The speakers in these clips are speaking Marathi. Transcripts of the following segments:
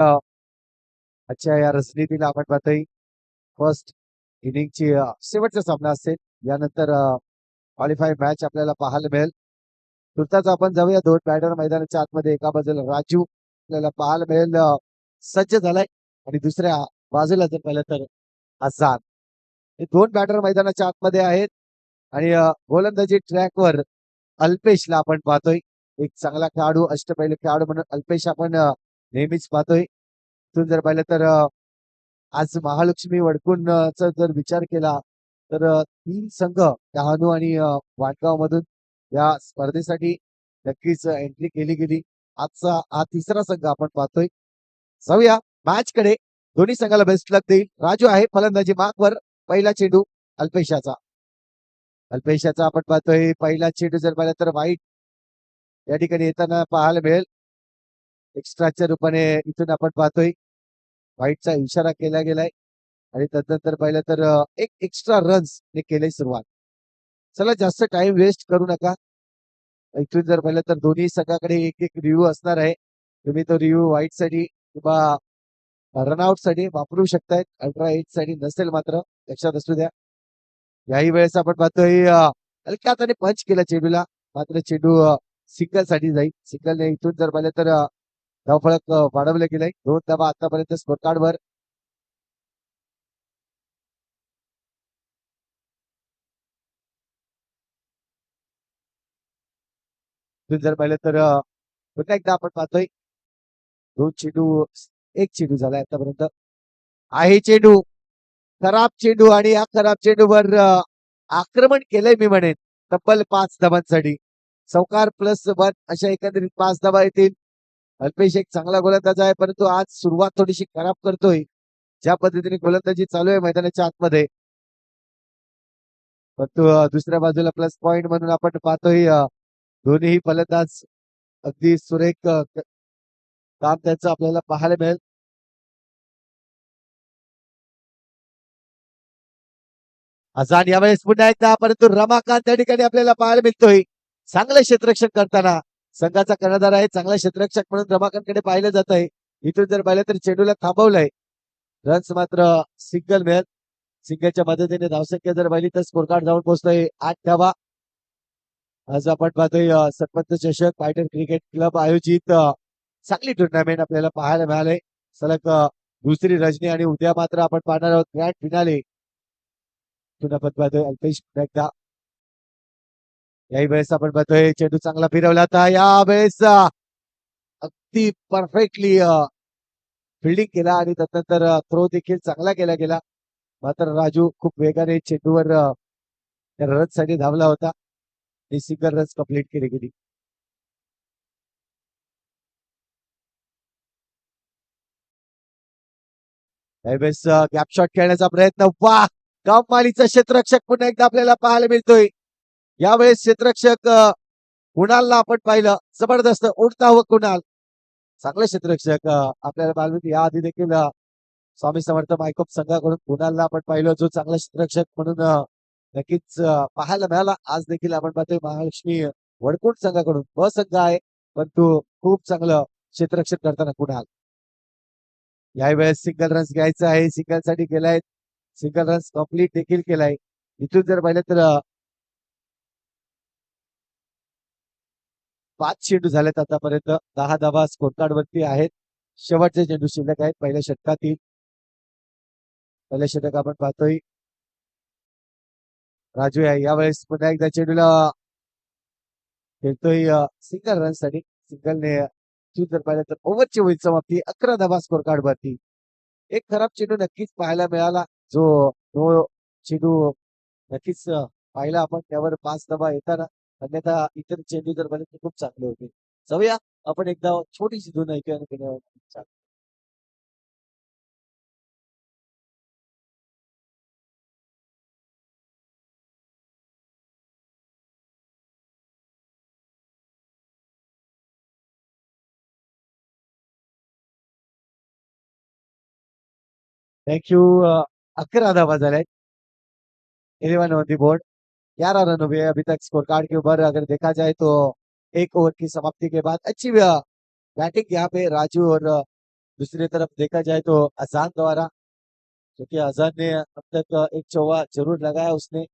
आजच्या या रणनीतीला आपण पाहतोय फर्स्ट इनिंगची शेवटचा सामना असेल. यानंतर क्वालिफाय मॅच आपल्याला पाहायला मिळेल. तुर्ताच आपण जाऊया दोन बॅटर मैदानाच्या आतमध्ये. एका बाजूला राजू आपल्याला पाहायला मिळेल सज्ज झालाय आणि दुसऱ्या बाजूला जर पाहिलं तर आझाद. हे दोन बॅटर मैदानाच्या आतमध्ये आहेत आणि गोलंदाजी ट्रॅकवर अल्पेशला आपण पाहतोय. एक चांगला खेळाडू, अष्टपैलू खेळाडू म्हणून अल्पेश आपण नेहमीच पाहतोय. इथून जर पाहिलं तर आज महालक्ष्मी वडकुंचा जर विचार केला तर तीन संघ डहाणू आणि वाटगाव मधून या स्पर्धेसाठी नक्कीच एंट्री केली गेली. आजचा हा तिसरा संघ आपण पाहतोय. जाऊया मॅच कडे. दोन्ही संघाला बेस्ट लक देईल. राजू आहे फलंदाजी मार्कवर. पहिला चेंडू अल्पेशाचा आपण पाहतोय. पहिला चेंडू जर पाहिला तर वाईट या ठिकाणी येताना पाहायला मिळेल. एक्स्ट्राच्या रूपाने इथून आपण पाहतोय वाईटचा इशारा केला गेलाय आणि तदनंतर पाहिलं तर एक एक्स्ट्रा रन्स ने केले सुरुवात. चला जास्त टाइम वेस्ट करू नका. इथून जर पाहिलं तर दोन्ही संघाकडे एक एक रिव्ह्यू असणार आहे. तुम्ही तो रिव्ह्यू व्हाईट साठी किंवा रनआउट साठी वापरू शकताय. अल्ट्रा एट साठी नसेल मात्र लक्षात असू द्या. याही वेळेस आपण पाहतोय हलक्या हाताने पंच केला चेंडूला, मात्र चेंडू सिंगल साठी जाईल. सिंगलने इथून जर पाहिलं तर धावफलक वाढवले गेले. 2 धावा आतापर्यंत स्कोर कार्डवर. जर पाहिलं तर पुन्हा एकदा आपण पाहतोय 2 चेंडू, एक चेंडू झालाय आतापर्यंत. आहे चेंडू, खराब चेंडू आणि या खराब चेंडूवर आक्रमण केलंय मी म्हणेन तब्बल 5 धावांसाठी. चौकार प्लस 1 अशा एकंदरीत 5 धावा येतील. अल्पेश एक चांगला गोलंदाज आहे, परंतु आज सुरुवात थोडीशी खराब करतोय. ज्या पद्धतीने गोलंदाजी चालू आहे मैदानाच्या आतमध्ये, परंतु दुसऱ्या बाजूला प्लस पॉइंट म्हणून आपण पाहतोय दोन्ही फलंदाज अगदी सुरेख काम त्यांचं आपल्याला पाहायला मिळेल. अजान यावेळेस पुन्हा एकदा, परंतु रमाकांत त्या ठिकाणी आपल्याला पाहायला मिळतोय चांगलं क्षेत्ररक्षण करताना. संघाचा कर्णधार आहे, चांगला क्षेत्ररक्षक म्हणून रमाकांतकडे पाहिलं जात आहे. इथून जर पाहिलं तर चेंडूला थांबवलंय. रन्स मात्र सिंगल मिळेल. सिंगलच्या मदतीने धावसंख्या जर पाहिली तर स्कोर कार्ड जाऊन पोहोचतोय 8 धावा. आज आपण पाहतोय सरपंच चषक फायटर क्रिकेट क्लब आयोजित चांगली टुर्नामेंट आपल्याला पाहायला मिळाले. सलग दुसरी रजनी आणि उद्या मात्र आपण पाहणार आहोत ग्रँड फिनाले. आपण पाहतोय अल्पेश एकदा. याही वेळेस आपण पाहतोय चेंडू चांगला फिरवला होता. यावेळेस अगदी परफेक्टली फिल्डिंग केला आणि त्यानंतर थ्रो देखील चांगला केला गेला. मात्र राजू खूप वेगाने चेंडूवर रन साठी धावला होता आणि सिंगल रन्स कंप्लीट केली गेली. यावेळेस गॅप शॉट खेळण्याचा प्रयत्न. वा, कमालीचा क्षेत्ररक्षक पुन्हा एकदा आपल्याला पाहायला मिळतोय. यावेळेस क्षेत्ररक्षक कुणालला आपण पाहिलं, जबरदस्त उडता हवं कुणाल. चांगले क्षेत्ररक्षक आपल्याला पाहायला मिळते. याआधी देखील स्वामी समर्थ मायकोप संघाकडून कुणालला आपण पाहिलं, जो चांगला क्षेत्ररक्षक म्हणून नक्कीच पाहायला मिळाला. आज देखील आपण पाहतोय महालक्ष्मी वडकुंट संघाकडून ब संघ आहे, परंतु खूप चांगलं क्षेत्ररक्षण करताना कुणाल. यावेळेस सिंगल रन्स घ्यायचा आहे, सिंगल साठी केलाय. सिंगल रन्स कंप्लीट देखील केलाय. इथून जर पाहिलं तर 5 चेंडू झालेत आतापर्यंत. 10 धावा स्कोर कार्ड वरती आहेत. शेवटचे चेंडू शिल्लक आहेत पहिल्या षटकातील. पहिल्या षटक आपण पाहतोय राजू आहे. यावेळेस पुन्हा एकदा चेंडूला खेळतोय सिंगल रन साठी. सिंगलने जर पाहिलं तर ओव्हरची होईल समाप्ती. 11 धावा स्कोर कार्ड वरती. एक खराब चेंडू नक्कीच पाहायला मिळाला, जो तो चेंडू नक्कीच पाहिला आपण. त्यावर 5 धावा येताना, अन्यथा इतर चेंडू जर पाहिले तर खूप चांगले होते. जाऊया आपण एकदा छोटीशी धून ऐकूया. Thank you. 11 धावा झाल्या. 11 ऑन दी बोर्ड, 11 रन हुए अभी तक स्कोर कार्ड के ऊपर. अगर देखा जाए तो एक ओवर की समाप्ति के बाद अच्छी बैटिंग यहाँ पे राजू और दूसरी तरफ देखा जाए तो अजान द्वारा, क्योंकि अजान ने अब तक एक चौवा जरूर लगाया उसने।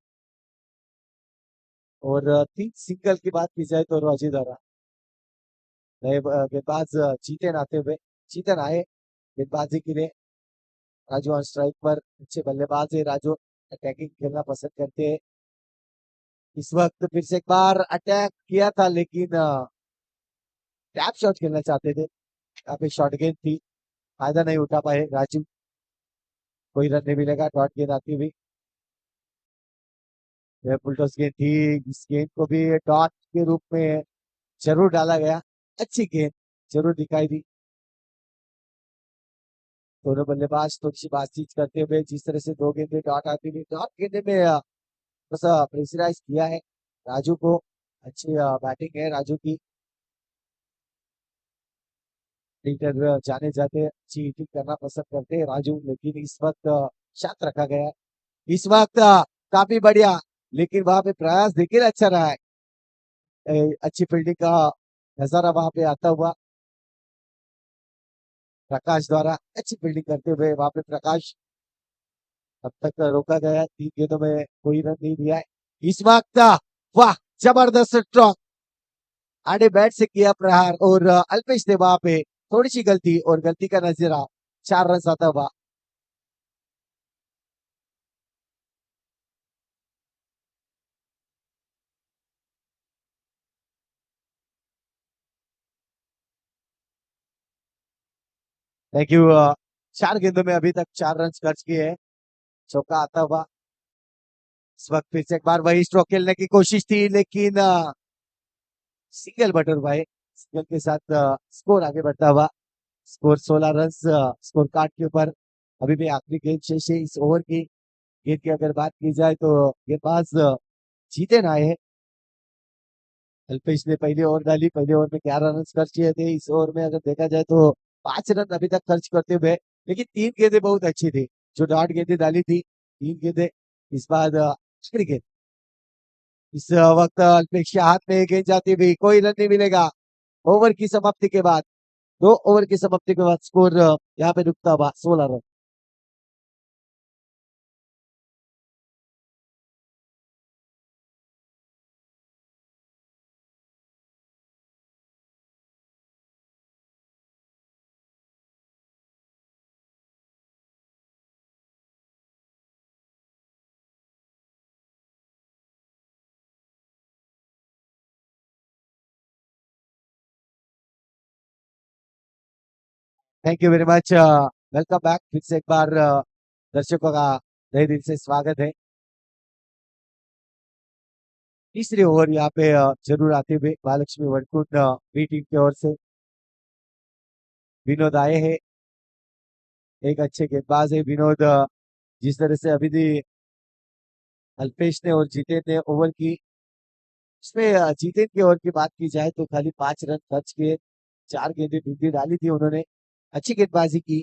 और 3 सिंगल की बात की जाए तो रोजी द्वारा नए गेंदबाज जीतन आते हुए, जीतन आए गेंदबाजी के लिए। राजू ऑन स्ट्राइक पर, अच्छे बल्लेबाज है राजू, अटैकिंग खेलना पसंद करते हैं। इस वक्त फिर से एक बार अटैक किया था, लेकिन टैप शॉट खेलना चाहते थे। यहाँ पे शॉर्ट गेंद थी, फायदा नहीं उठा पाए राजू। कोई रन नहीं मिलेगा, डॉट गेंद आती हुई। यह बुलडॉज गेंद थी, इस गेंद को भी डॉट के रूप में जरूर डाला गया। अच्छी गेंद जरूर दिखाई दी। दोनों बल्लेबाज थोड़ी सी बातचीत करते हुए, जिस तरह से 2 गेंदे डॉट आती हुई, डॉट गेंदे में थोड़ा सा प्रेशराइज किया है राजू को। अच्छी बैटिंग है राजू की। हिटर जाने जाते अच्छी हिटिंग करना पसंद करते हैं राजू, लेकिन इस वक्त शांत रखा गया है। इस वक्त काफी बढ़िया, लेकिन वहां पे प्रयास देखिए अच्छा रहा है। अच्छी फील्डिंग का नजारा वहां पे आता हुआ प्रकाश द्वारा, अच्छी फील्डिंग करते हुए वहां पे प्रकाश। अब तक रोका गया है, 3 गेंदों में कोई रन नहीं दिया है इस वक्त। वाह, जबरदस्त स्ट्रोक, आड़े बैट से किया प्रहार, और अल्पेश ने वहां पे थोड़ी सी गलती, और गलती का नजरा 4 रन आता हुआ। Thank you. 4 गेंदों में अभी तक 4 रन खर्च किए हैं। चौका आता हुआ। इस वक्त फिर से एक बार वही स्ट्रोक खेलने की कोशिश थी, लेकिन सिंगल बटर भाई, सिंगल के साथ स्कोर आगे बढ़ता हुआ। स्कोर 16 रन स्कोर कार्ड के ऊपर। अभी भी आखिरी गेंद शेष है इस ओवर की। गेंद की अगर बात की जाए तो गेंदबाज जीते ना आए। अल्पेश ने पहली ओवर डाली, पहले ओवर में 11 रन खर्च किए थे। इस ओवर में अगर देखा जाए तो 5 रन अभी तक खर्च करते हुए, लेकिन 3 गेंदें बहुत अच्छी थी जो डॉट गेंदें डाली थी। 3 गेंदें। इस बाद आखिरी गेंद, इस वक्त अल्पेश के हाथ में गेंद जाती हुई, कोई रन नहीं मिलेगा। ओवर की समाप्ति के बाद, 2 ओवर की समाप्ति के बाद स्कोर यहाँ पे रुकता हुआ 16 run. Thank you very much. Welcome back. फिर से एक बार दर्शकों का तहे दिल से स्वागत है। तीसरी ओवर यहाँ पे जरूर आते हुए महालक्ष्मी वनकुट बी टीम की ओर से विनोद आए हैं। एक अच्छे गेंदबाज है विनोद। जिस तरह से अभी भी अल्पेश ने और जीतेन ने ओवर की, उसमें जीतेन की ओवर की बात की जाए तो खाली 5 रन खर्च किए। 4 गेंदें ढूंढी डाली थी उन्होंने। अच्छी गेंदबाजी की,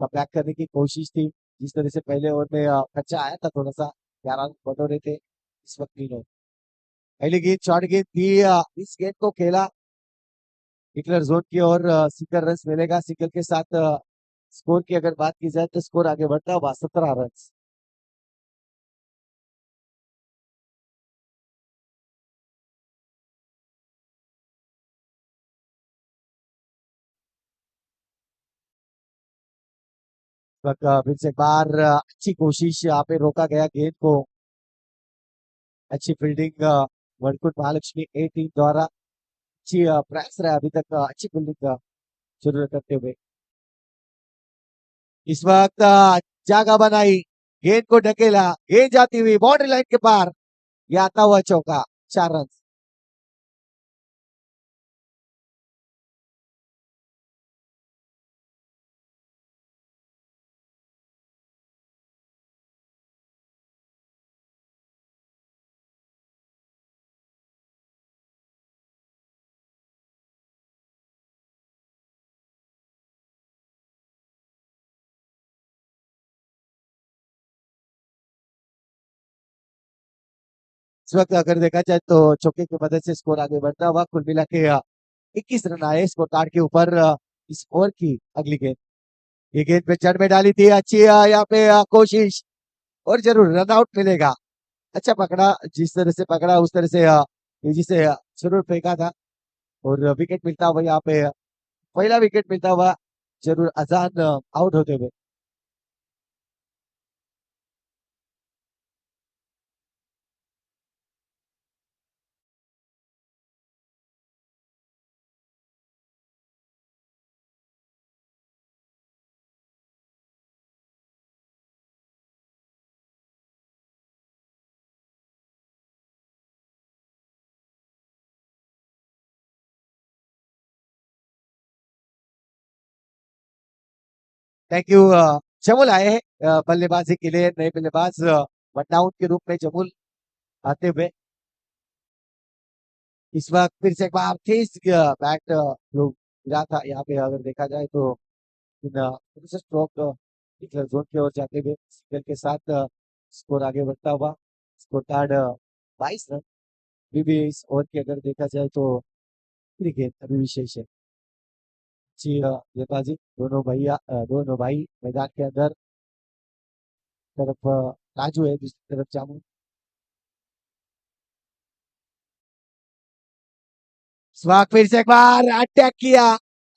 कमबैक करने की कोशिश थी। जिस तरह से पहले ओवर में खर्चा आया था थोड़ा सा, 11 रन बटोरे थे। इस वक्त विनोद, पहली गेंद शॉर्ट गेंद थी। इस गेंद को खेला हिटलर जोन की ओर। सिंगल रन मिलेगा। सिंगल के साथ स्कोर की अगर बात की जाए तो स्कोर आगे बढ़ता हुआ 17 रन। फिर से एक बार अच्छी कोशिश, यहाँ पे रोका गया गेंद को। अच्छी फील्डिंग वनकुट महालक्ष्मी ए टीम द्वारा। अच्छी प्रयास रहा अभी तक, अच्छी फील्डिंग का शुरू करते हुए। इस वक्त जगह बनाई, गेंद को ढकेला, गेंद जाती हुई बाउंड्री लाइन के पार, ये आता हुआ चौका, 4 रन। इस वक्त अगर देखा जाए तो चौके की मदद से स्कोर आगे बढ़ता हुआ। कुल मिला के 21 रन आए स्कोर कार्ड के ऊपर। इस ओवर की अगली गेंद। ये गेंद पे चढ़ में डाली थी, अच्छी यहाँ पे कोशिश, और जरूर रन आउट मिलेगा। अच्छा पकड़ा, जिस तरह से पकड़ा उस तरह से तेजी से जरूर फेंका था, और विकेट मिलता हुआ यहाँ पे पहला विकेट मिलता हुआ जरूर अजान आउट होते हुए। Thank you. जमुल आए हैं बल्लेबाजी के लिए, नए बल्लेबाज वनडाउन के रूप में जमुल आते हुए। इस वक्त फिर से एक बार तेज बैट लोग गिरा था यहाँ पे, अगर देखा जाए तो इन स्ट्रोक जोन की ओर जाते हुए सिंगल के साथ स्कोर आगे बढ़ता हुआ। Score card 22 run. अभी भी इस ओवर की अगर देखा जाए तो क्रिकेट अभी विशेष है। अच्छी गेंदबाजी, दोनों भाई मैदान के अंदर। तरफ राजू है, दूसरी तरफ जामू। स्वाग फिर से एक बार अटैक किया,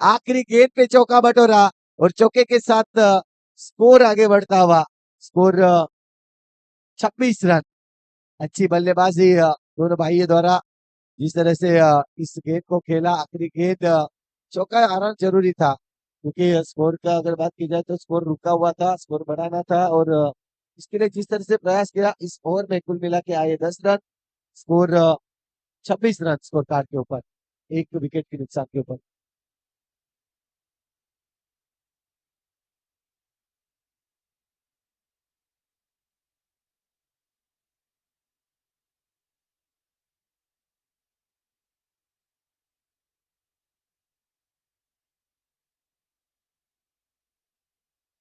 आखिरी गेंद पे चौका बटोरा, और चौके के साथ स्कोर आगे बढ़ता हुआ। Score 26 run. अच्छी बल्लेबाजी दोनों भाइयों द्वारा, जिस तरह से इस गेंद को खेला, आखिरी गेंद चौका आना जरूरी था, क्योंकि स्कोर का अगर बात की जाए तो स्कोर रुका हुआ था, स्कोर बढ़ाना था, और इसके लिए जिस तरह से प्रयास किया, इस ओवर में कुल मिला के आए 10 run. Score 26 run scorecard के ऊपर, एक विकेट के नुकसान के ऊपर।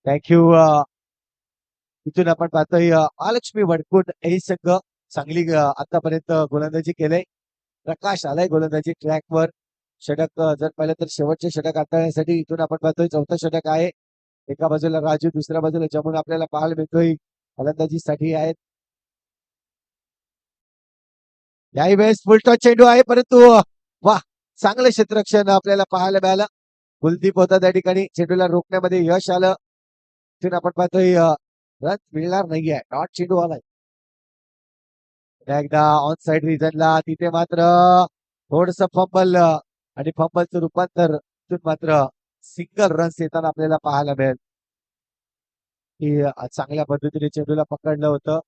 Thank you. इथून आपण पाहतोय महालक्ष्मी वडकुट हे संघ चांगली आतापर्यंत गोलंदाजी केले. प्रकाश आलाय गोलंदाजी ट्रॅकवर. षटक जर पाहिलं तर शेवटचे षटक हाताळण्यासाठी इथून आपण पाहतोय चौथं षटक आहे. एका बाजूला राजू, दुसऱ्या बाजूला जमुन आपल्याला पाहायला मिळतोय फलंदाजीसाठी आहेत. याही वेळेस फुलटॉस चेंडू आहे, परंतु वा, चांगलं क्षेत्ररक्षण आपल्याला पाहायला मिळालं. कुलदीप होता त्या ठिकाणी, चेंडूला रोखण्यामध्ये यश आलं. इथून आपण पाहतोय रन मिळणार नाहीये, डॉट चेंडू आलाय. एकदा ऑन साइड रिजनला, तिथे मात्र थोडस फंबल, आणि फंबलचं रूपांतर इथून मात्र सिंगल रन्स येताना आपल्याला पाहायला मिळेल. की चांगल्या पद्धतीने चेंडूला पकडलं होतं,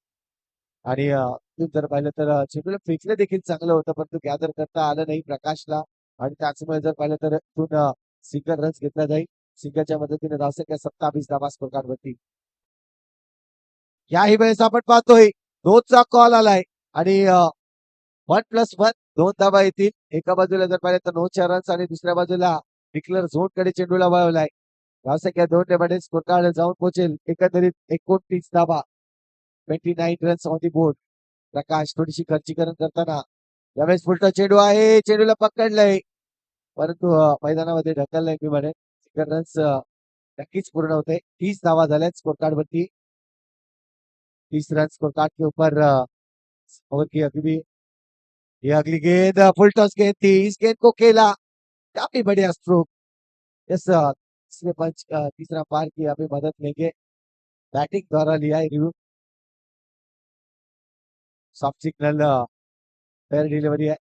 आणि इथून जर पाहिलं तर चेंडूला फेकलं देखील चांगलं होतं, परंतु गॅदर करता आलं नाही प्रकाशला, आणि त्याचमुळे जर पाहिलं तर इथून सिंगल रन्स घेतला जाईल. सिंगलच्या मदतीने धावसंख्या 27 धावा स्कोर कार्डवरती. याही वेळेस आपण पाहतोय दोनचा कॉल आलाय, आणि 1+1 दोन धावा येतील. एका बाजूला जर पाहिलं तर 9 रन्स, आणि दुसऱ्या बाजूला डिक्लेअर झोन कडे चेंडूला वळवलाय. धावसंख्या 2 ने स्कोर कार्ड जाऊन पोहोचेल एकंदरीत 29 धावा, 29 रन्स ऑन दी बोर्ड. प्रकाश थोडीशी खर्चीकरण करताना, यावेळेस फुलटा चेंडू आहे, चेंडूला पकडलंय, परंतु मैदानामध्ये ढकललंय मी म्हणे. सिंगल रन्स नक्कीच पूर्ण होते. 30 धावा झाल्यात स्कोर कार्ड वरती. 30 रन स्कोर कार्ड के ऊपर ओवर की अभी ये अगली गेंद फुल टॉस गेंद थी, इस गेंद को खेला, काफी बढ़िया स्ट्रोक. यस, तीसरे पंच तीसरा पार की अभी मदद लेंगे, बैटिंग द्वारा लिया है review. Soft signal, fair delivery है.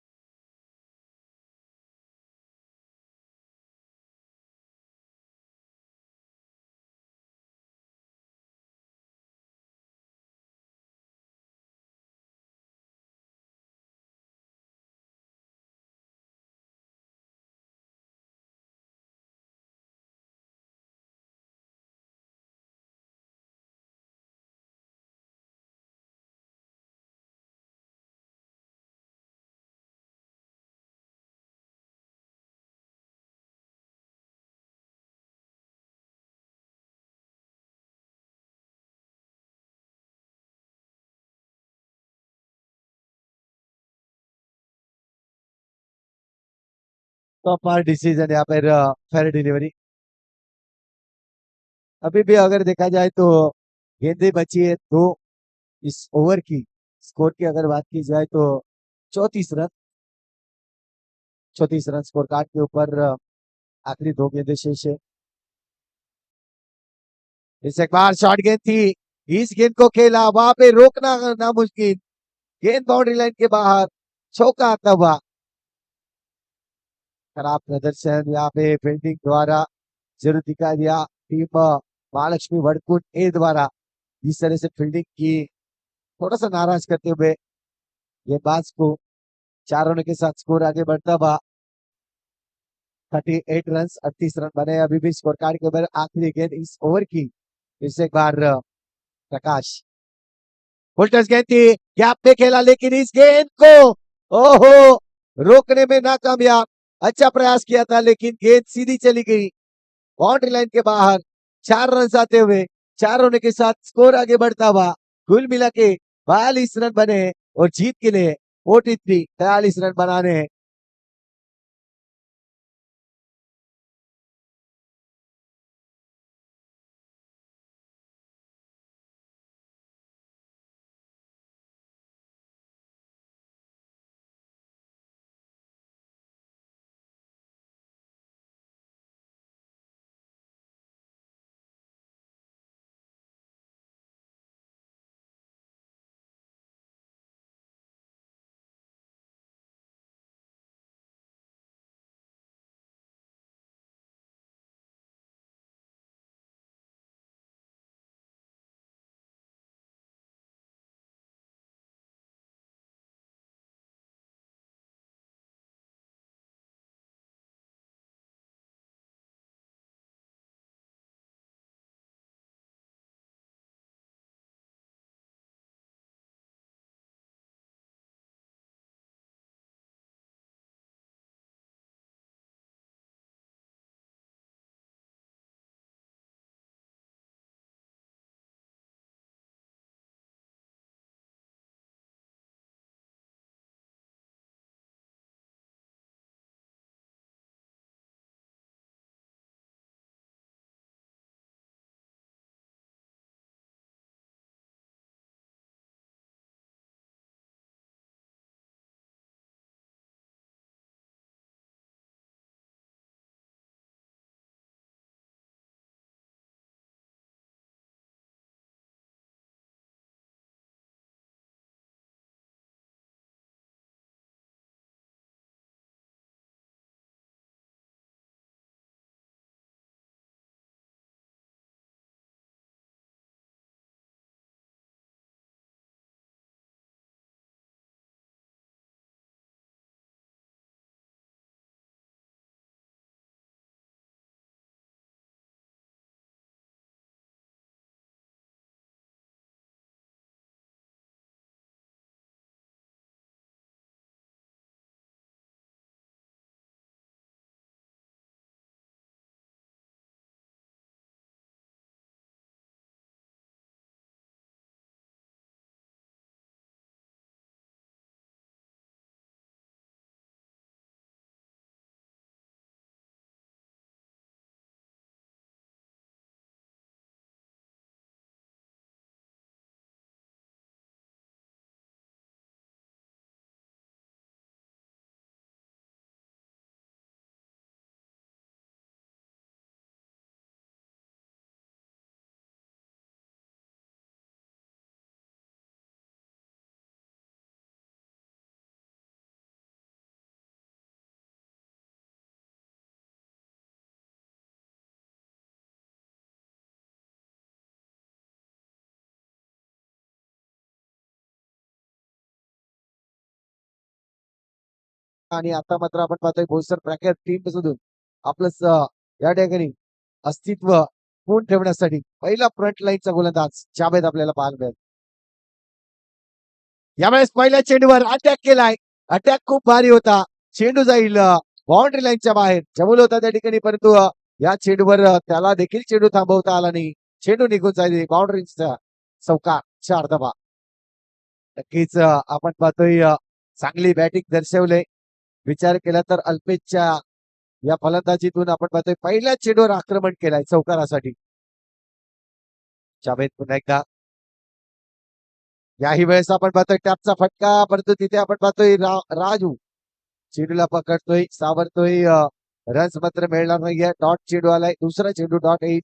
तो पार डिसीजन यहाँ पर फेयर डिलीवरी. अभी भी अगर देखा जाए तो गेंदें बची है दो इस ओवर की। स्कोर की अगर बात की जाए तो 34 रन, 34 रन स्कोर कार्ड के ऊपर आखिरी दो गेंदें शेष है। इस एक बार शॉर्ट गेंद थी, इस गेंद को खेला, वहां पे रोकना नामुमकिन, गेंद बाउंड्री लाइन के बाहर, चौका आता हुआ। खराब प्रदर्शन यहाँ पे फील्डिंग द्वारा जरूर दिखा दिया टीम महालक्ष्मी वड़कुट ए द्वारा। इस तरह से फील्डिंग की थोड़ा सा नाराज करते हुए गेंदबाज को 4 रनों के साथ स्कोर आगे बढ़ता हुआ। 38 रन, 38 रन बने अभी भी स्कोर कार्ड के ऊपर। आखिरी गेंद इस ओवर की, फिर से एक बार प्रकाश फुलटस गेंद थी, गैप पे खेला, लेकिन इस गेंद को ओहो रोकने में नाकामयाब। अच्छा प्रयास किया था लेकिन गेंद सीधी चली गई बाउंड्री लाइन के बाहर। 4 रन आते हुए, 4 रनों के साथ स्कोर आगे बढ़ता हुआ। कुल मिला के 42 रन बने और जीत के लिए 43 बनाने हैं। आणि आता मात्र आपण पाहतोय भोसर ब्रॅकेट टीम मधून आपलं या ठिकाणी अस्तित्व पूर्ण ठेवण्यासाठी पहिला फ्रंट लाईनचा गोलंदाज जावेद आपल्याला पाहायला मिळेल. यावेळेस पहिल्या चेंडूवर अटॅक केलाय, अटॅक खूप भारी होता. चेंडू जाईल बाउंड्री लाईनच्या बाहेर, जमल होता त्या ठिकाणी, परंतु या चेंडूवर त्याला देखील चेंडू थांबवता आला नाही. चेंडू निघून जाईल बाउंड्रीचा चौकार 4 धावा. नक्कीच आपण पाहतोय चांगली बॅटिंग दर्शवले. विचार केला तर अल्पेशच्या या फलंदाजीतून आपण पाहतोय पहिल्या चेंडूवर आक्रमण केलाय चौकारासाठी. जावेद पुन्हा एकदा. याही वेळेस आपण पाहतोय टॅपचा फटका, परंतु तिथे आपण पाहतोय राजू चेंडूला पकडतोय, सावरतोय. रन्स मात्र मिळणार नाहीये. डॉट चेंडू आलाय, दुसरा चेंडू डॉट येईल.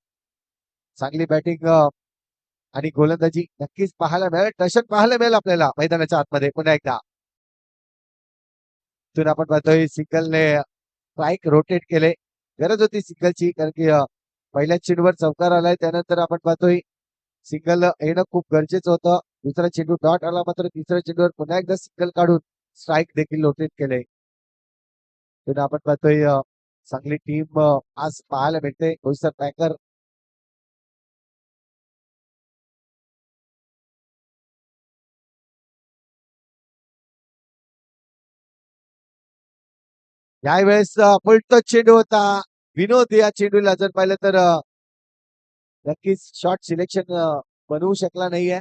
चांगली बॅटिंग आणि गोलंदाजी नक्कीच पाहायला मिळेल. टशन पाहायला मिळेल आपल्याला मैदानाच्या आतमध्ये पुन्हा एकदा. तिथून आपण पाहतोय सिंगलने स्ट्राईक रोटेट केले. गरज होती सिंगलची, कारण की पहिल्या चेंडूवर चौकार आलाय. त्यानंतर आपण पाहतोय सिंगल येणं खूप गरजेचं होतं. दुसरा चेंडू डॉट आला, मात्र तिसऱ्या चेंडूवर पुन्हा एकदा सिंगल काढून स्ट्राईक देखील रोटेट केले. तिथून आपण पाहतोय चांगली टीम आज पाहायला मिळते. बोईसर पॅकर यावेळेस पलटो चेंडू होता. विनोद या चेंडूला जर पाहिलं तर नक्कीच शॉर्ट सिलेक्शन बनवू शकला नाहीये.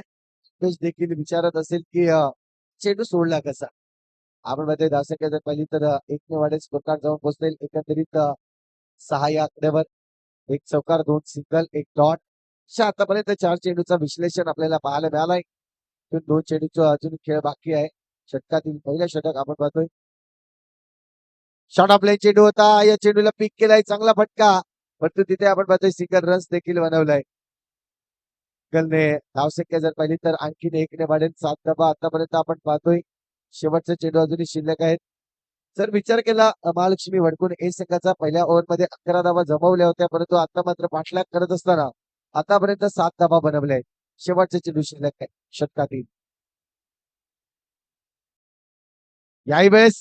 देखील विचारत असेल की चेंडू सोडला कसा. आपण मध्ये धावसंख्या जर पाहिली तर एकने वाढेल स्कोर कार्ड जाऊन पोहोचेल. एकंदरीत 6 या आकड्यावर, एक चौकार, 2 सिंगल, 1 डॉट. अशा आतापर्यंत 4 चेंडूचं विश्लेषण आपल्याला पाहायला मिळालंय. 2 चेंडूचा अजून खेळ बाकी आहे. षटकातील पहिला षटक आपण पाहतोय. शॉर्ट ऑफ लाईन चेंडू होता. या चेंडूला पिक केलाय, चांगला फटका, परंतु तिथे आपण पाहतोय सिंगल रन्स देखील बनवलाय. सिंगलने धावसंख्या जर पाहिली तर आणखीन एकने वाढेल 7 धावा. आतापर्यंत आपण पाहतोय शेवटचा चेंडू अजूनही शिल्लक आहेत. जर विचार केला महालक्ष्मी वडकुण ए संघाचा पहिल्या ओव्हरमध्ये 11 धावा जमवल्या होत्या, परंतु आता मात्र पाठलाग करत असताना आतापर्यंत 7 धावा बनवल्या आहेत. शेवटचे चेंडू शिल्लक आहे षटकातील. याही वेळेस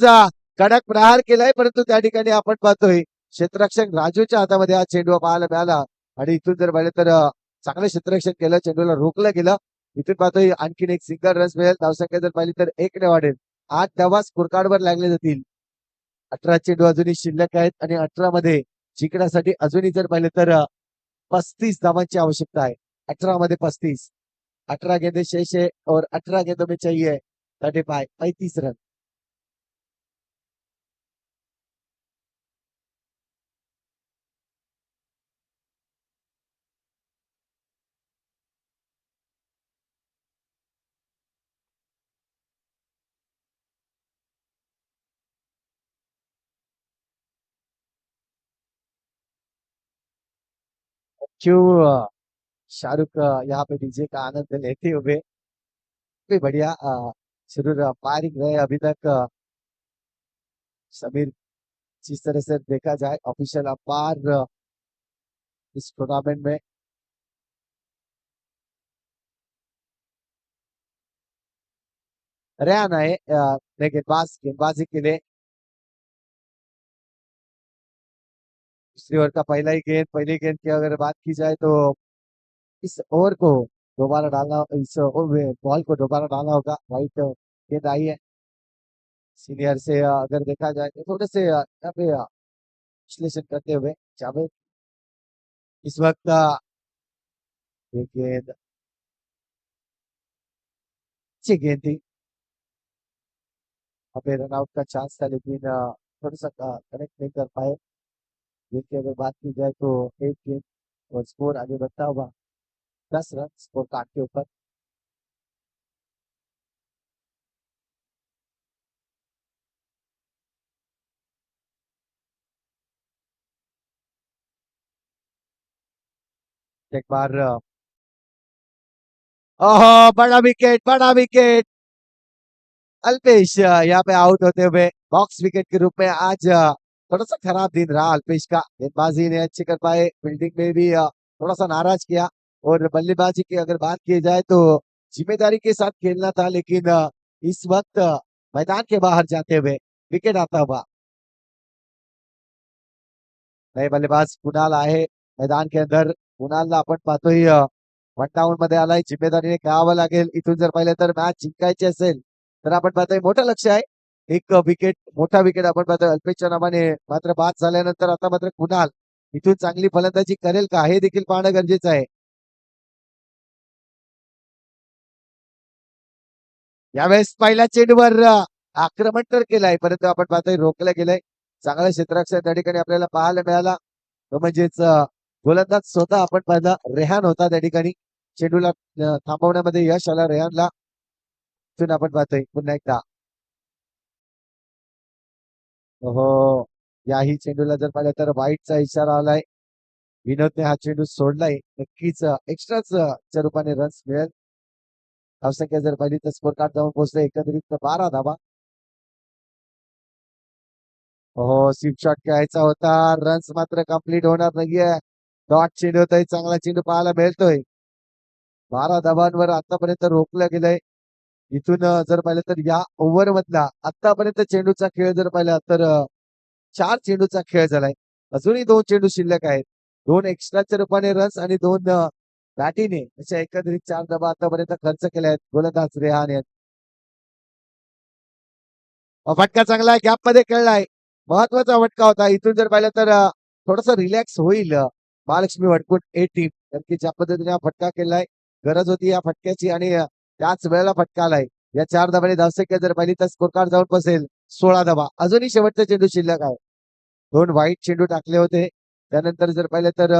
कडक प्रहार केलाय, परंतु त्या ठिकाणी आपण पाहतोय क्षेत्ररक्षक राजूच्या हातामध्ये हा चेंडू पाहायला मिळाला. आणि इथून जर पाहिलं तर चांगलं क्षेत्ररक्षण केलं, चेंडूला रोखलं गेलं. इथून पाहतोय आणखीन एक सिंगल रन्स मिळेल. धावसंख्या जर पाहिली तर 1 ने वाढेल. 8 धावा स्कोर कार्डवर लागले जातील. 18 चेंडू अजूनही शिल्लक आहेत आणि 18 मध्ये जिंकण्यासाठी अजूनही जर पाहिलं तर 35 धावांची आवश्यकता आहे. 18 मध्ये 35. 18 गेंदे शेष है और 18 गेंदों में चाहिए 35 रन. क्यों शाहरुख यहाँ पे डीजे का आनंद लेते हुए भी बढ़िया जरूर फायरिंग रहे अभी तक समीर. जिस तरह से देखा जाए ऑफिशियल अंपायर इस टूर्नामेंट में रेहान है गेंदबाजी के लिए. दूसरी ओवर का पहली गेंद की अगर बात की जाए तो इस ओवर को दोबारा डालना, इस बॉल को दोबारा डालना होगा. वाइट गेंद आई है. सीनियर से अगर देखा जाए तो थोड़े से यहाँ पे विश्लेषण करते हुए जावेद इस वक्त ये गेंद अच्छी गेंद थी. अभी रन आउट का चांस था, लेकिन थोड़ा सा कनेक्ट नहीं कर पाए. गेंद की अगर बात की जाए तो एक गेंद और स्कोर आगे बढ़ता हुआ 10 रन स्कोर कार्ड के ऊपर. एक बार ओहो, बड़ा विकेट अल्पेश यहाँ पे आउट होते हुए बॉक्स विकेट के रूप में. आज थोड़ा सा खराब दिन रहा अल्पेश का. गेंदबाजी ने अच्छी कर पाए, फील्डिंग में भी थोड़ा सा नाराज किया. और बल्लेबाजी की अगर बात की जाए तो जिम्मेदारी के साथ खेलना था, लेकिन इस वक्त मैदान के बाहर जाते हुए विकेट आता हुआ. नए बल्लेबाज कुणाल आहे मैदान के अंदर. कुणालला आपण पाहतोय 1 डाऊन मध्ये आलाय. जिम्मेदारीने खेळावं लागेल. इथून जर पाहिलं तर मॅच जिंकायची असेल तर आपण पाहतोय मोठं लक्ष आहे. एक विकेट, मोठा विकेट आपण पाहतोय अल्पेशच्या नावाने. मात्र बाद झाल्यानंतर आता मात्र कुणाल इथून चांगली फलंदाजी करेल का हे देखील पाहणं गरजेचं आहे. यावेळेस पहिल्या चेंडूवर आक्रमण तर केलंय, परंतु आपण पाहतोय रोखलं गेलंय. चांगला क्षेत्ररक्षण त्या ठिकाणी आपल्याला पाहायला मिळाला. तो म्हणजेच गोलंदाज स्वतः आपण पाहिला रेहान होता त्या ठिकाणी. चेंडूला थांबवण्यामध्ये यश आलं रेहानला. इथून आपण पाहतोय पुन्हा एकदा हो याही चेंडूला जर पाहिलं तर वाईटचा इशारा आलाय. विनोदने हा चेंडू सोडलाय. नक्कीच एक्स्ट्राच च्या रूपाने रन्स मिळेल. धावसंख्या जर पाहिली तर स्कोर कार्ड जाऊन पोहोचले एकंदरीत 12 धावा. हो स्वीप शॉट खेळायचा होता. रन्स मात्र कंप्लीट होणार नाहीये. डॉट चेंडू होतोय. चांगला चेंडू पाहायला मिळतोय. 12 धावांवर आतापर्यंत रोखलं गेलंय. इथून जर पाहिलं तर या ओव्हर मधला आतापर्यंत चेंडूचा खेळ जर पाहिला तर 4 चेंडूचा खेळ झालाय. अजूनही 2 चेंडू शिल्लक आहेत. 2 एक्स्ट्राच्या रूपाने रन्स आणि 2 बॅटीने अशा एकंदरीत 4 धावा आतापर्यंत खर्च केल्या आहेत गोलंदाज रेहान यांनी. फटका चांगला गॅप मध्ये खेळलाय. महत्वाचा फटका होता. इथून जर पाहिलं तर थोडस रिलॅक्स होईल महालक्ष्मी वडकुट ए टीम. कारण की ज्या पद्धतीने हा फटका केलाय गरज होती या फटक्याची आणि त्याच वेळेला फटका आलाय. या 4 धाबांनी धावसंख्या जर पाहिली तर स्कोर कार्ड जाऊन बसेल 16 धाबा. अजूनही शेवटचा चेंडू शिल्लक आहे. 2 वाईट चेंडू टाकले होते. त्यानंतर जर पाहिलं तर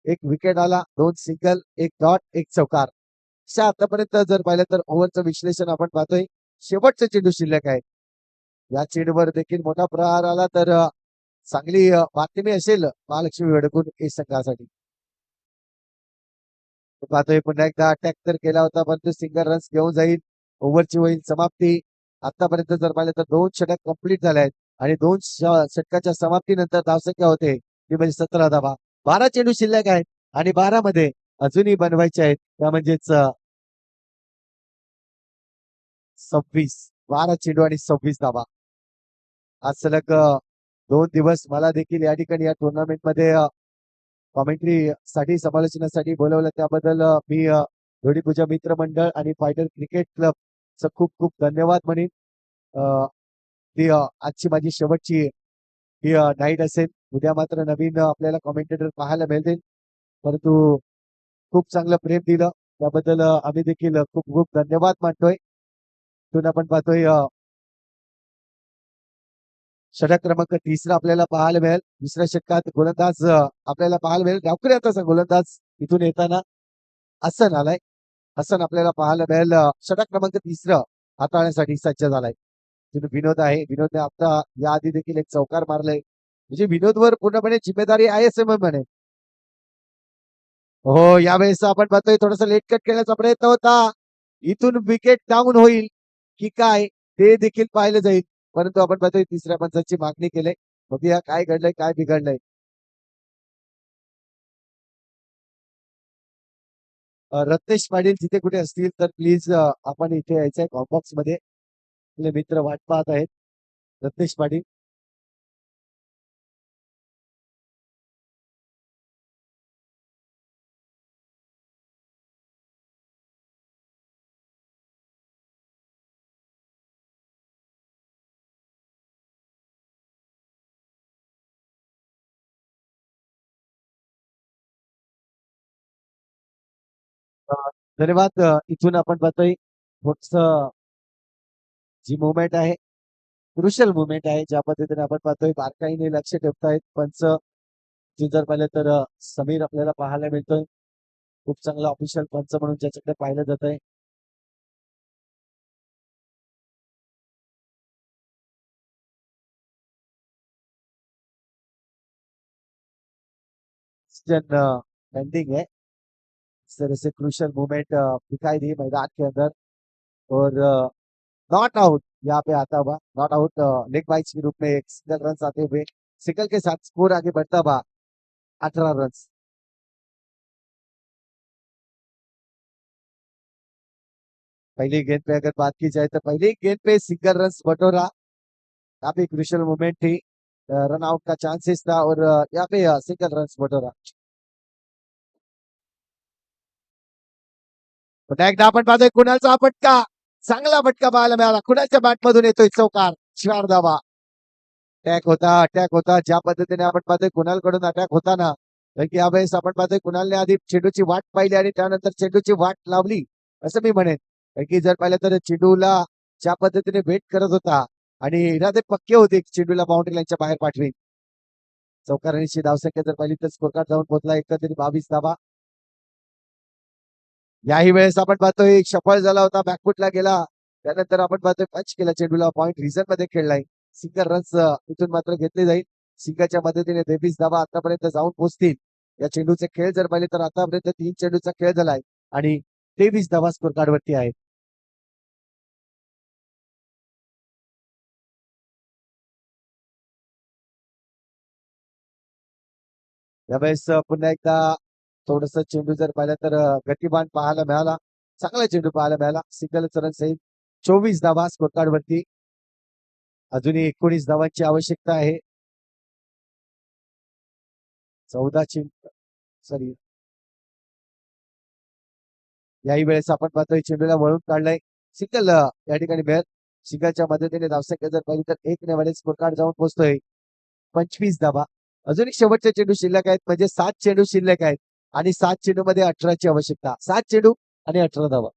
एक विकेट आला, 2 सिंगल, 1 डॉट, 1 चौकार. अशा आतापर्यंत जर पाहिलं तर ओव्हरचं विश्लेषण आपण पाहतोय. शेवटचे चेंडू शिल्लक आहे. या चेंडूवर देखील मोठा प्रहार आला तर चांगली बातमी असेल महालक्ष्मी वडकुट ए संघासाठी. पाहतोय पुन्हा एकदा अटॅक तर केला होता परंतु सिंगल रन्स घेऊन जाईल. ओव्हरची होईल समाप्ती. आतापर्यंत जर पाहिलं तर 2 षटक कंप्लीट झाले आहेत आणि 2 षटकाच्या समाप्तीनंतर धावसंख्या होते ती म्हणजे 17 धावा. 12 चेंडू शिल्लक आहेत आणि 12 मध्ये अजूनही बनवायचे आहेत त्या म्हणजेच 26. 12 चेंडू आणि 26 धावा. आज सलग 2 दिवस मला देखील या ठिकाणी या टुर्नामेंट मध्ये कॉमेंट्री साठी समालोचनासाठी बोलवलं त्याबद्दल मी जोडीपूजा मित्र मंडळ आणि फायटर क्रिकेट क्लब च खूप खूप धन्यवाद म्हणेन. अ, ती आजची माझी शेवटची ही नाईट असेल. उद्या मात्र नवीन आपल्याला कॉमेंटेटर पाहायला मिळतील. परंतु खूप चांगलं प्रेम दिलं त्याबद्दल आम्ही देखील खूप खूप धन्यवाद मानतोय. इथून आपण पाहतोय षटक क्रमांक 3 आपल्याला पाहायला मिळेल. दुसऱ्या षटकात गोलंदाज आपल्याला पाहायला मिळेल. गावकऱ्याचा गोलंदाज इथून येताना हसन आलाय. हसन आपल्याला पाहायला मिळेल. षटक क्रमांक 3 हाताळण्यासाठी सज्ज झालाय. तिथून विनोद आहे. विनोदने आता याआधी देखील एक चौकार मारलाय. म्हणजे विनोदवर पूर्णपणे जिम्मेदारी आहे असं मी म्हणेन. हो यावेळेस आपण पाहतोय थोडासा लेट कट केल्याचा प्रयत्न होता. इथून विकेट डाऊन होईल की काय ते देखील पाहिलं जाईल. परंतु आपण पाहतोय तिसऱ्या पंचाची मागणी केली. बघूया काय घडलंय काय बिघडलंय. रत्नेश पाटील जिथे कुठे असतील तर प्लीज आपण इथे यायचंय कॉम्बॉक्स मध्ये. आपले मित्र वाट पाहत आहेत. रत्नेश पाटील अ, धन्यवाद. इथून आपण पाहतोय थोडस जी मुवमेंट आहे क्रुशल मुवमेंट आहे ज्या पद्धतीने आपण पाहतोय बारकाईने लक्ष ठेवतायत पंच. जे जर पाहिलं तर समीर आपल्याला पाहायला मिळतोय. खूप चांगला ऑफिशियल पंच म्हणून ज्याच्याकडे पाहिलं जात आहे. पेंडिंग है इस तरह से क्रूशल मूवमेंट दिखाई दी मैदान के अंदर और नॉट आउट यहाँ पे आता हुआ नॉट आउट लेग बाइट्स के रूप में एक सिंगल रन आते हुए सिंगल के साथ स्कोर आगे बढ़ता हुआ 18 रन. पहली गेंद पे अगर बात की जाए तो पहली गेंद पे सिंगल रन बटोरा. काफी क्रूशल मूवमेंट थी. रन आउट का चांसेस था और यहाँ पे सिंगल रन बटोरा. पुन्हा एकदा आपण पाहतोय कुणालचा फटका. चांगला फटका पाहायला मिळाला. कुणाच्या बॅट मधून येतोय चौकार. 4 धावा. अटॅक होता ज्या पद्धतीने आपण पाहतोय कुणालकडून अटॅक होता ना तर की यावेळेस आपण पाहतोय कुणालने आधी चेंडूची वाट पाहिली आणि त्यानंतर चेंडूची वाट लावली असं मी म्हणेन. कारण की जर पाहिलं तर चेंडूला ज्या पद्धतीने वेट करत होता आणि इरादे पक्के होते चेंडूला बाउंड्री लाईनच्या बाहेर पाठवी. चौकारांची धावसंख्या जर पाहिली तर स्कोर कार्ड जाऊन पोहोचला एकंदरीत 22 धावा. याही वेळेस आपण पाहतोय एक सफळ झाला होता, बॅकफुटला गेला. त्यानंतर आपण पाहतोय पंच केला चेंडूला, पॉइंट रिझन मध्ये खेळलाय. सिंगल रन्स इथून मात्र घेतले जाईल. सिंगाच्या मदतीने 23 धावा आतापर्यंत जाऊन पोहोचतील. या चेंडूचे खेळ जर पाहिले तर आतापर्यंत 3 चेंडूचा खेळ झालाय आणि 23 धावा स्कोर कार्ड वरती आहेत. यावेळेस पुन्हा एकदा थोडस चेंडू जर पाहिलं तर गतिमान पाहायला मिळाला. चांगला चेंडू पाहायला मिळाला. सिंगल रन सहित 24 धावा स्कोर कार्ड वरती. अजूनही 19 धावांची आवश्यकता आहे. 14 चेंडू सॉरी याही वेळेस आपण पाहतोय चेंडूला वळून काढलाय. सिंगल या ठिकाणी मिळत. सिंगलच्या मदतीने धावसंख्या जर पाहिली तर 1 ने स्कोर कार्ड जाऊन पोहोचतोय 25 धावा. अजून एक शेवटचे चेंडू शिल्लक आहेत, म्हणजे 7 चेंडू शिल्लक आहेत आणि 7 चेंडू मध्ये 18 ची आवश्यकता. 7 चेंडू आणि 18 धावा.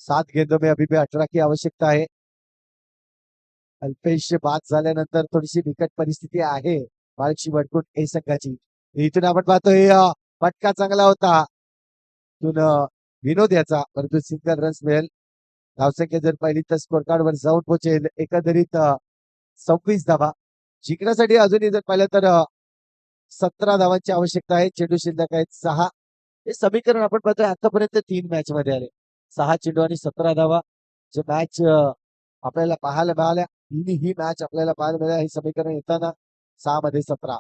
7 गेंदों में अभी भी 18 की आवश्यकता आहे. अल्पेश बाद झाल्यानंतर थोडीशी बिकट परिस्थिती आहे बाळशी वडकुट ए संघाची. इथून आपण पाहतोय फटका चांगला होता इथून विनोद याचा, परंतु सिंगल रन्स मिळेल. धावसंख्या जर पाहिली तर स्कोर कार्ड वर जाऊन पोहोचेल एकंदरीत 26 धावा. जिंकण्यासाठी अजूनही जर पाहिलं तर 17 धावांची आवश्यकता आहे. चेंडू शिल्लक आहेत 6. हे समीकरण आपण पाहतोय आतापर्यंत 3 मॅच मध्ये आले. 6 चेंडू आणि 17 धावा. जे मॅच आपल्याला पाहायला मिळाल्या, ही मॅच आपल्याला पाहायला मिळाल्या. हे समीकरण येताना 6 मध्ये 17.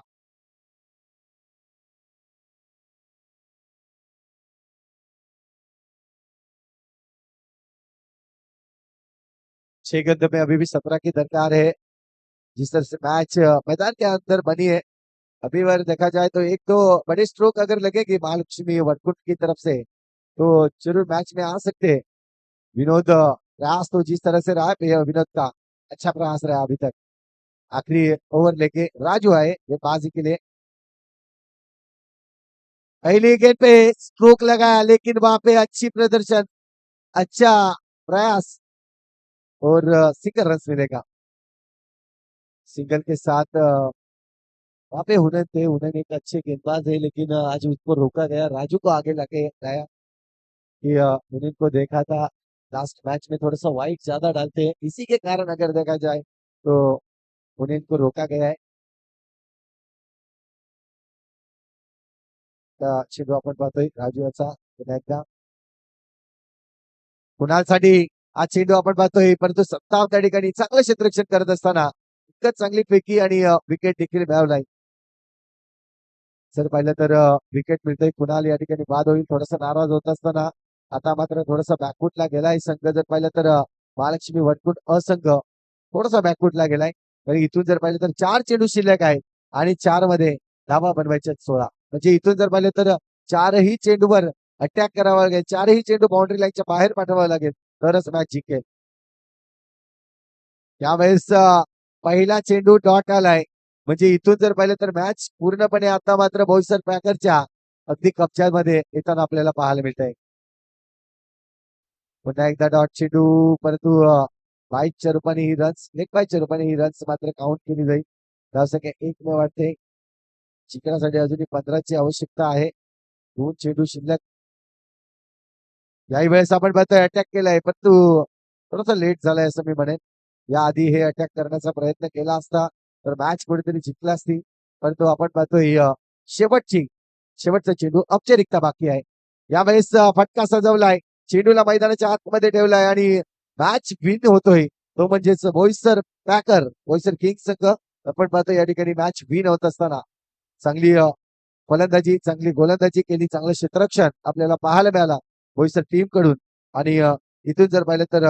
छह गेंदों में अभी भी 17 की दरकार है. जिस तरह से मैच मैदान के अंदर बनी है, अभी अगर देखा जाए तो एक दो बड़े स्ट्रोक अगर लगेगी महालक्ष्मी वटकुट की तरफ से तो जरूर मैच में आ सकते हैं. विनोद प्रयास तो जिस तरह से रहा है विनोद का अच्छा प्रयास रहा अभी तक. आखिरी ओवर लेके राजू आए ये बाजी के लिए. पहली गेंद पे स्ट्रोक लगाया लेकिन वहां पे अच्छी प्रदर्शन, अच्छा प्रयास और सिंगल रन मिलेगा. सिंगल के साथ वहां पे हुनर थे. हुनर एक अच्छे गेंदबाज है लेकिन आज उसको रोका गया. राजू को आगे लगे लाया कि हुनर को देखा था लास्ट मैच में थोड़ा सा वाइट ज्यादा डालते हैं, इसी के कारण अगर देखा जाए तो हुनर को रोका गया है. चेंडू आपण पाहतोय राजू याचा पुन्हा एकदा कुणालसाठी हा चेंडू आपण पाहतोय, परंतु सत्ताव त्या ठिकाणी चांगलं क्षेत्ररक्षण करत असताना इतकं चांगली फेकी आणि विकेट देखील मिळवलाय. जर पाहिलं तर विकेट मिळतोय. कुणाल या ठिकाणी बाद होईल थोडासा नाराज होत असताना आता मात्र थोडासा बॅकफुटला गेलाय संघ. जर पाहिलं तर महालक्ष्मी वटकुट असंघ थोडासा बॅकफुटला गेलाय. तर इथून जर पाहिलं तर 4 चेंडू शिल्लक आहेत आणि 4 मध्ये धावा बनवायच्या 16. म्हणजे इथून जर पाहिलं तर 4ही चेंडूवर अटॅक करावा लागेल. 4ही चेंडू बाउंड्री लाईनच्या बाहेर पाठवावा लागेल तरच मॅच जिंकेल. त्यावेळेस पहिला चेंडू डॉट आलाय. म्हणजे इथून जर पाहिलं तर मॅच पूर्णपणे आता मात्र बोईसर पॅकरच्या अगदी कब्जामध्ये येताना आपल्याला पाहायला मिळत आहे. पुन्हा एकदा डॉट चेंडू, परंतु बाईकच्या रूपाने ही रन्स, लेग बाईकच्या रूपाने ही रन्स मात्र काउंट केली जाईल. धावसंख्या 1 ने वाढते. जिंकण्यासाठी अजूनही 15 ची आवश्यकता आहे. 2 चेंडू शिल्लक. याही वेळेस आपण पाहतोय अटॅक केलाय, परंतु थोडासा लेट झालाय असं मी म्हणेन. याआधी हे अटॅक करण्याचा प्रयत्न केला असता तर मॅच कुठेतरी जिंकला असती. परंतु आपण पाहतोय शेवटचा चेंडू औपचारिकता बाकी आहे. यावेळेस फटका सजवलाय, चेंडूला मैदानाच्या आतमध्ये ठेवलाय आणि मॅच विन होतोय तो म्हणजेच बोईसर पॅकर, बोईसर किंग्स संघ. आपण पाहतोय या ठिकाणी मॅच विन होत असताना चांगली फलंदाजी, चांगली गोलंदाजी केली, चांगलं क्षेत्ररक्षण आपल्याला पाहायला मिळाला बोईसर टीम कडून. आणि इथून जर पाहिलं तर